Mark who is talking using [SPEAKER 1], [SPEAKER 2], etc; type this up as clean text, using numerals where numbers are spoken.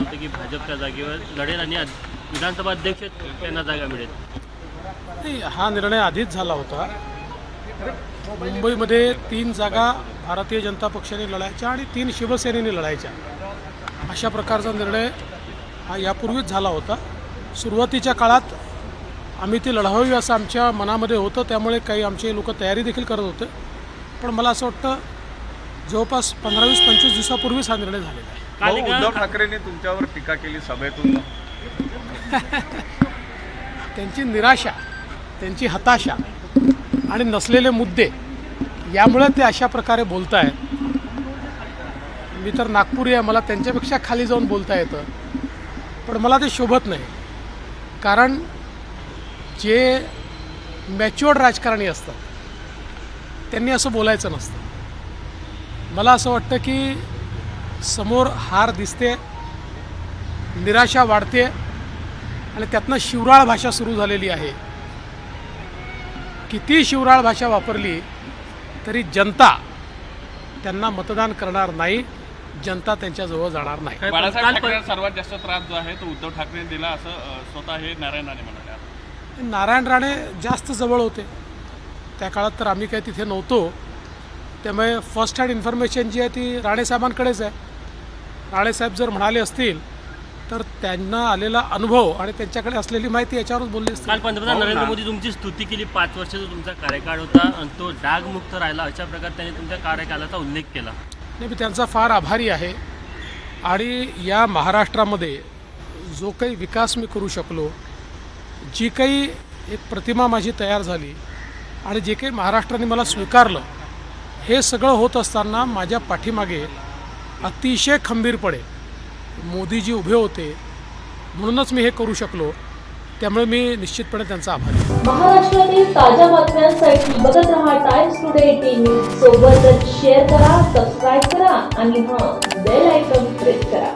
[SPEAKER 1] होतं की भाजपच्या जागेवर लढेल आणि विधानसभा अध्यक्ष त्यांना जागा मिळेल.
[SPEAKER 2] नाही, हा निर्णय आधीच झाला होता. मुंबईमध्ये 3 जागा भारतीय जनता पक्षाने लढायच्या आणि 3 शिवसेनेने लढायच्या, अशा प्रकारचा निर्णय हा यापूर्वीच झाला होता. सुरुवातीच्या काळात आम्ही ती लढवावी असं आमच्या मनामध्ये होतं, त्यामुळे काही आमचे लोक तयारी देखील करत होते. पण मला असं वाटतं जवळपास 15-20-25 दिवसापूर्वीच हा निर्णय झालेला आहे.
[SPEAKER 3] उद्धव ठाकरेंनी तुमच्यावर टीका केली सभेतून.
[SPEAKER 2] त्यांची निराशा, त्यांची हताशा आणि नसलेले मुद्दे यामुळे ते अशा प्रकारे बोलत आहेत. मी तर नागपुरी आहे, मला त्यांच्यापेक्षा खाली जाऊन बोलता येतं, पण मला ते शोभत नाही. कारण जे मॅच्युअर्ड राजकारणी असतात त्यांनी असं बोलायचं नसतं. मला असं वाटतं की समोर हार दिसते, निराशा वाढते आणि त्यातनं शिवराळ भाषा सुरू झालेली आहे. किती शिवराळ भाषा वापरली तरी जनता त्यांना मतदान करणार नाही, जनता त्यांच्याजवळ जाणार नाही.
[SPEAKER 3] बाळासाहेब ठाकरे सर्वात जास्त त्रास जो आहे तो उद्धव ठाकरेंनी दिला असं स्वतः हे नारायण राणे म्हणाले.
[SPEAKER 2] नारायण राणे जास्त जवळ होते त्या काळात, तर आम्ही काही तिथे नव्हतो. त्यामुळे फर्स्ट हँड इन्फॉर्मेशन जी आहे ती राणेसाहेबांकडेच आहे. राणेसाहेब जर म्हणाले असतील तर त्यांना आलेला अनुभव आणि त्यांच्याकडे असलेली माहिती याच्यावरच बोलली असतील.
[SPEAKER 1] काल पंतप्रधान नरेंद्र मोदी तुमची स्तुती केली. 5 वर्षाचा तुमचा कार्यकाळ होता आणि तो डागमुक्त राहिला, अशा प्रकारे त्यांनी तुमच्या कार्यकालाचा उल्लेख केला.
[SPEAKER 2] नाही, मी त्यांचा फार आभारी आहे. आणि या महाराष्ट्रामध्ये जो काही विकास मी करू शकलो, जी काही एक प्रतिमा माझी तयार झाली आणि जे काही महाराष्ट्राने मला स्वीकारलं, हे सगळं होत असताना माझ्या पाठीमागे अतिशय खंबीरपणे मोदीजी उभे होते, म्हणूनच मी हे करू शकलो. त्यामुळे मी निश्चितपणे त्यांचा आभारी आहे.
[SPEAKER 4] महाराष्ट्रातील ताज्या बातम्यांसाठी बघत रहा टाइम्स टुडे 18 न्यूज. सोबतच शेअर करा, सबस्क्राईब करा आणि बेल आयकॉन प्रेस करा.